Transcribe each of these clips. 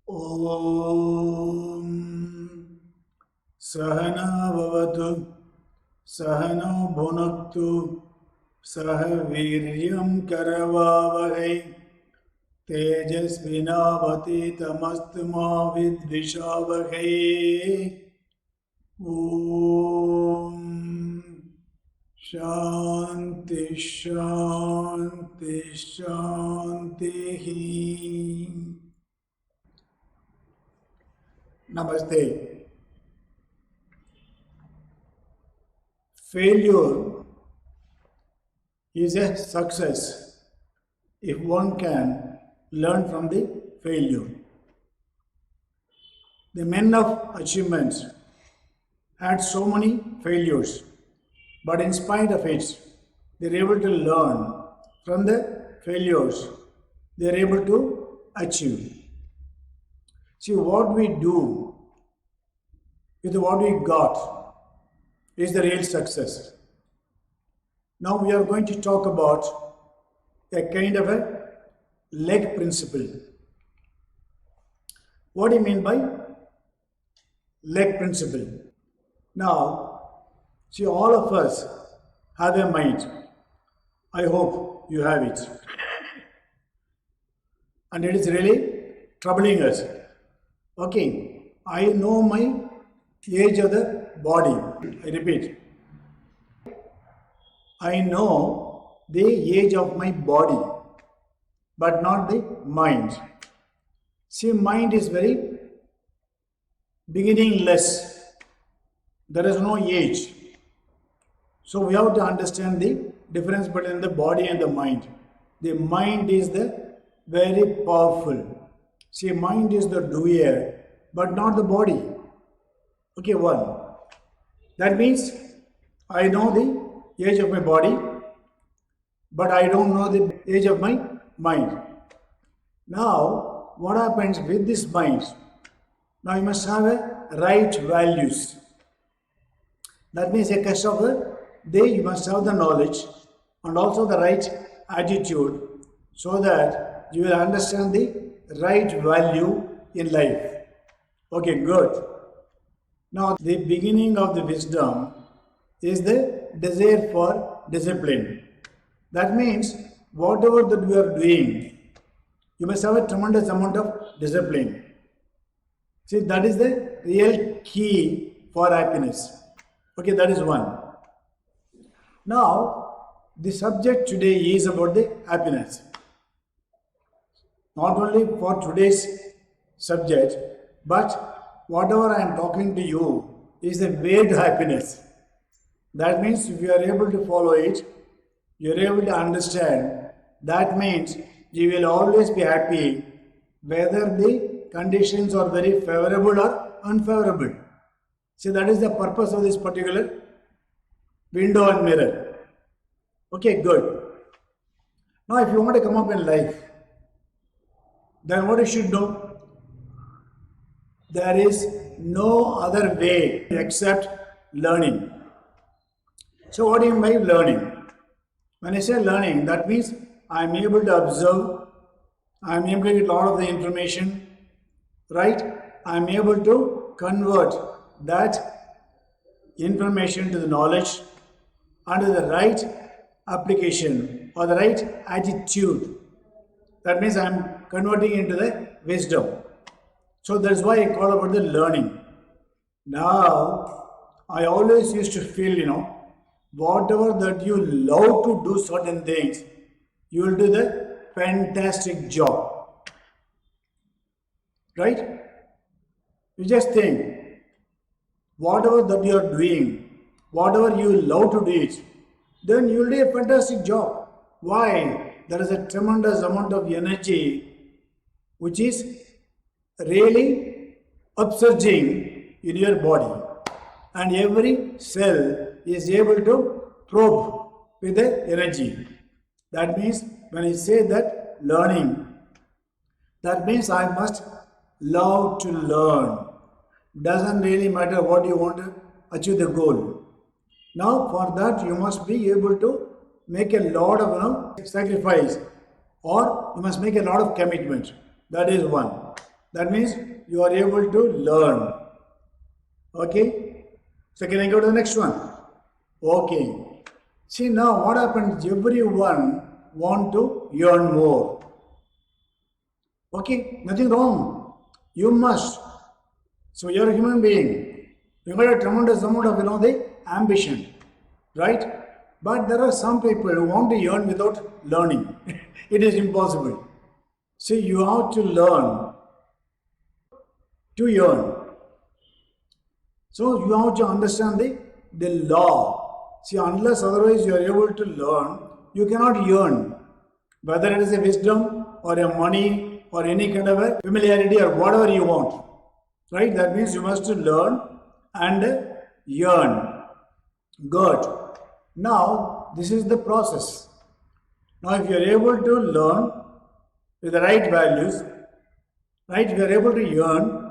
ॐ सहना भवतु सहनौ भुनक्तु सह वीर्यं करवावहै तेजस्विनावतीतमस्तु मा विद्विषावहै। ॐ शान्ति शान्ति शान्तिः। Namaste. Failure is a success if one can learn from the failure. The men of achievements had so many failures, but in spite of it, they are able to learn from the failures. They are able to achieve. See, what we do with what we got is the real success. Now we are going to talk about a kind of a leg principle. What do you mean by leg principle? Now, see, all of us have a mind. I hope you have it. And it is really troubling us. Okay, I know my age of the body. I repeat, I know the age of my body, but not the mind. See, mind is very beginningless. There is no age. So we have to understand the difference between the body and the mind. The mind is the very powerful. See, mind is the doer, but not the body. Okay, one. That means I know the age of my body, but I don't know the age of my mind. Now, what happens with this mind? Now, you must have a right values. That means a case of the day you must have the knowledge and also the right attitude so that you will understand the right value in life. Okay, good. Now, the beginning of the wisdom is the desire for discipline. That means whatever that we are doing, you must have a tremendous amount of discipline. See, that is the real key for happiness. Okay, that is one. Now, the subject today is about the happiness. Not only for today's subject, but whatever I am talking to you is the way to happiness. That means if you are able to follow it, you are able to understand, that means you will always be happy whether the conditions are very favorable or unfavorable. See, that is the purpose of this particular window and mirror. Okay, good. Now, if you want to come up in life, then what you should know? There is no other way except learning. So what do you mean by learning? When I say learning, that means I am able to observe, I am able to get a lot of the information, right? I am able to convert that information to the knowledge under the right application or the right attitude. That means I am converting into the wisdom. So that's why I call about the learning. Now, I always used to feel, whatever that you love to do certain things, you will do the fantastic job. Right? You just think, whatever that you are doing, whatever you love to do it, then you will do a fantastic job. Why? There is a tremendous amount of energy which is really upsurging in your body, and every cell is able to probe with the energy. That means when I say that learning, that means I must love to learn. Doesn't really matter what you want to achieve the goal. Now for that you must be able to make a lot of sacrifice, or you must make a lot of commitment. That is one. That means you are able to learn. Okay? So can I go to the next one? Okay. See now what happens? Everyone want to earn more. Okay? Nothing wrong. You must. So you're a human being. You got a tremendous amount of the ambition. Right? But there are some people who want to earn without learning. It is impossible. See, you have to learn to earn. So you have to understand the law. See, unless otherwise you are able to learn, you cannot earn. Whether it is a wisdom or a money or any kind of a familiarity or whatever you want. Right? That means you must learn and earn. Good. Now, this is the process. Now, if you are able to learn with the right values, right, if you are able to earn,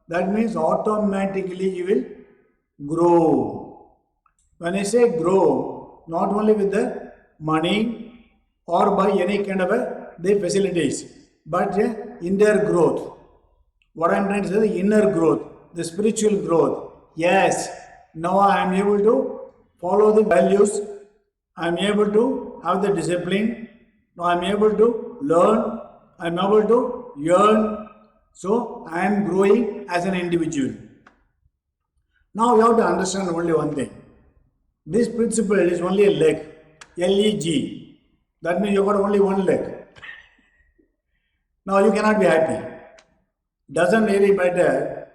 that means automatically you will grow. When I say grow, not only with the money or by any kind of the facilities, but inner growth. What I am trying to say is the inner growth, the spiritual growth. Yes, now I am able to follow the values. I am able to have the discipline. Now I am able to learn. I am able to earn. So I am growing as an individual. Now you have to understand only one thing. This principle is only a leg. Leg. That means you got only one leg. Now you cannot be happy. Doesn't really matter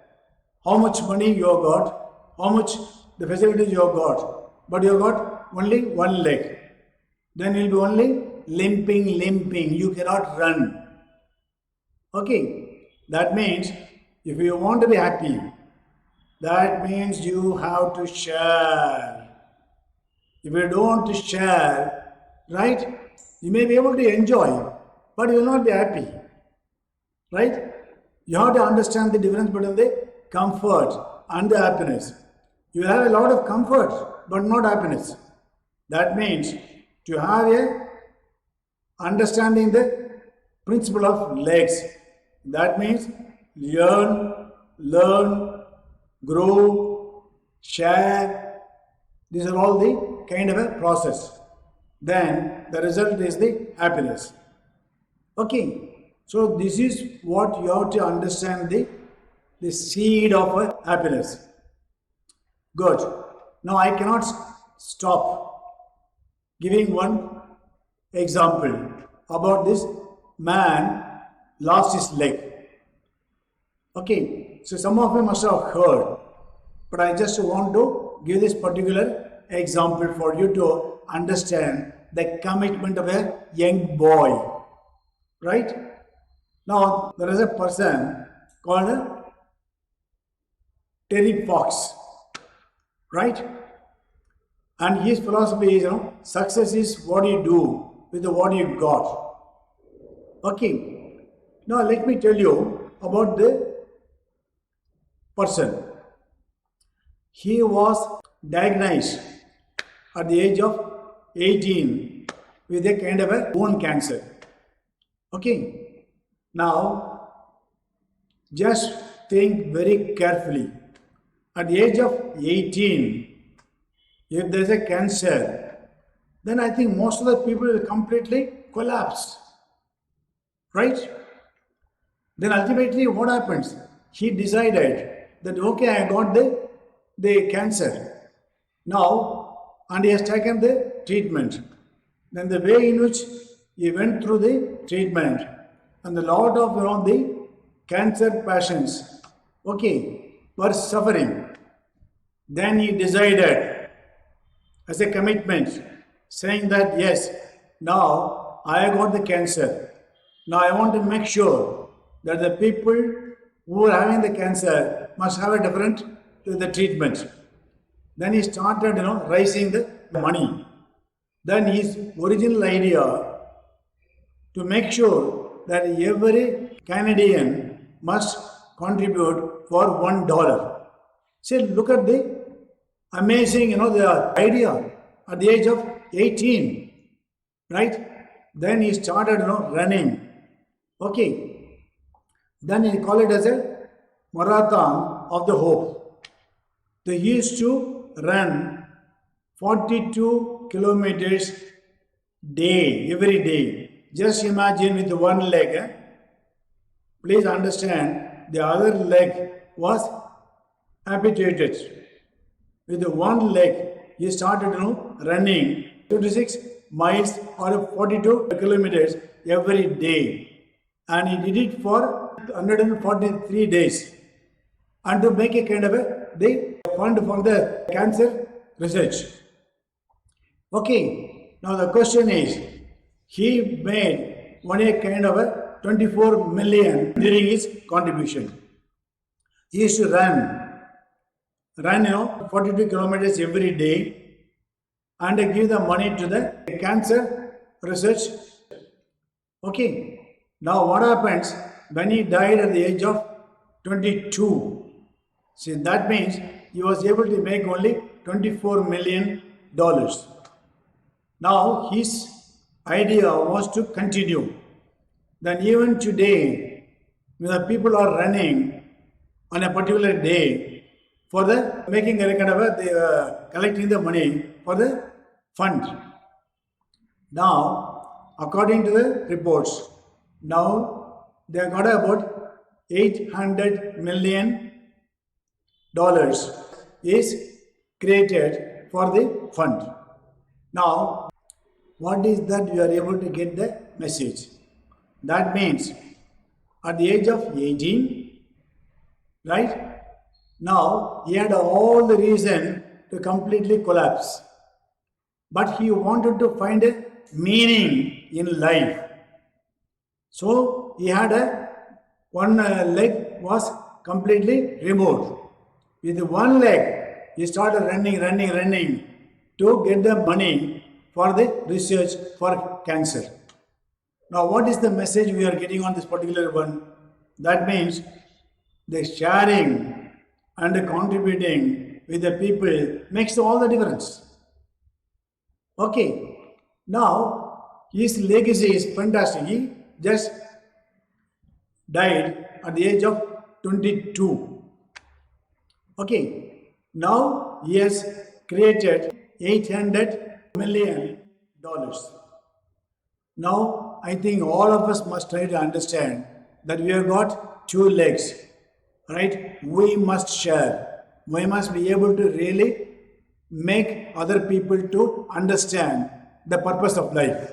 how much money you have got, how much the facilities you have got, but you have got only one leg. Then you will be only limping. You cannot run. Okay. That means if you want to be happy, that means you have to share. If you don't want to share, right, you may be able to enjoy, but you will not be happy. Right? You have to understand the difference between the comfort and the happiness. You will have a lot of comfort, but not happiness. That means to have a understanding the principle of legs. That means learn, grow, share. These are all the kind of a process. Then the result is the happiness. Okay. So this is what you have to understand the seed of happiness. Good. Now I cannot stop giving one example about this man lost his leg. Okay. So some of you must have heard, but I just want to give this particular example for you to understand the commitment of a young boy. Right? Now, there is a person called Terry Fox, right? And his philosophy is, success is what you do with what you got. Okay. Now, let me tell you about the person. He was diagnosed at the age of 18 with a kind of a bone cancer. Okay. Now, just think very carefully. At the age of 18, if there is a cancer, then I think most of the people will completely collapse. Right? Then ultimately what happens? He decided that, okay, I got the cancer. Now, and he has taken the treatment. Then the way in which he went through the treatment, and a lot of the cancer patients, okay, were suffering. Then he decided as a commitment, saying that yes, now I got the cancer. Now I want to make sure that the people who are having the cancer must have a different the treatment. Then he started, raising the money. Then his original idea to make sure that every Canadian must contribute for $1. See, look at the amazing, the idea at the age of 18, right? Then he started, running. Okay. Then he called it as a marathon of the hope. They used to run 42 kilometers every day. Just imagine with one leg. Please understand, the other leg was amputated. With one leg, he started running 26 miles or 42 kilometers every day. And he did it for 143 days. And to make a kind of the fund for the cancer research. Okay, now the question is, he made one a kind of a 24 million during his contribution. He used to run 42 kilometers every day and give the money to the cancer research. Okay, now what happens when he died at the age of 22? See, that means he was able to make only $24 million. Now his idea was to continue. Then even today, when the people are running on a particular day for the making a kind of collecting the money for the fund. Now, according to the reports, now they got about $800 million is created for the fund. Now, what is that you are able to get the message? That means at the age of 18, right? Now he had all the reason to completely collapse. But he wanted to find a meaning in life. So he had one leg was completely removed. With one leg, he started running to get the money for the research for cancer. Now, what is the message we are getting on this particular one? That means the sharing and the contributing with the people makes all the difference. Okay, now his legacy is fantastic. He just died at the age of 22. Okay, now he has created $800 million. Now, I think all of us must try to understand that we have got two legs, right? We must share. We must be able to really make other people to understand the purpose of life.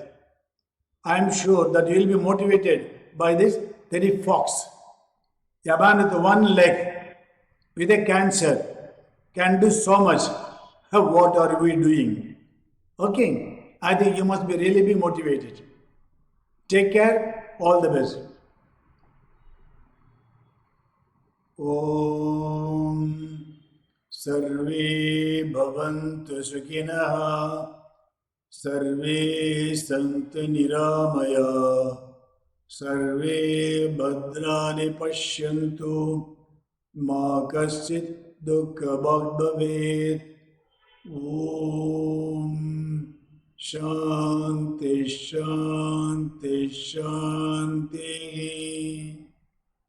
I am sure that you will be motivated by this Terry Fox. A man with one leg with a cancer can do so much. What are we doing? Okay, I think you must be really be motivated. Take care, all the best. Om Sarve Bhavantu Sukhinah Sarve Santu Niramaya Sarve Bhadrani Pashyantu Ma Kaschit Dukkha Bhavet Om Shanti Shanti Shanti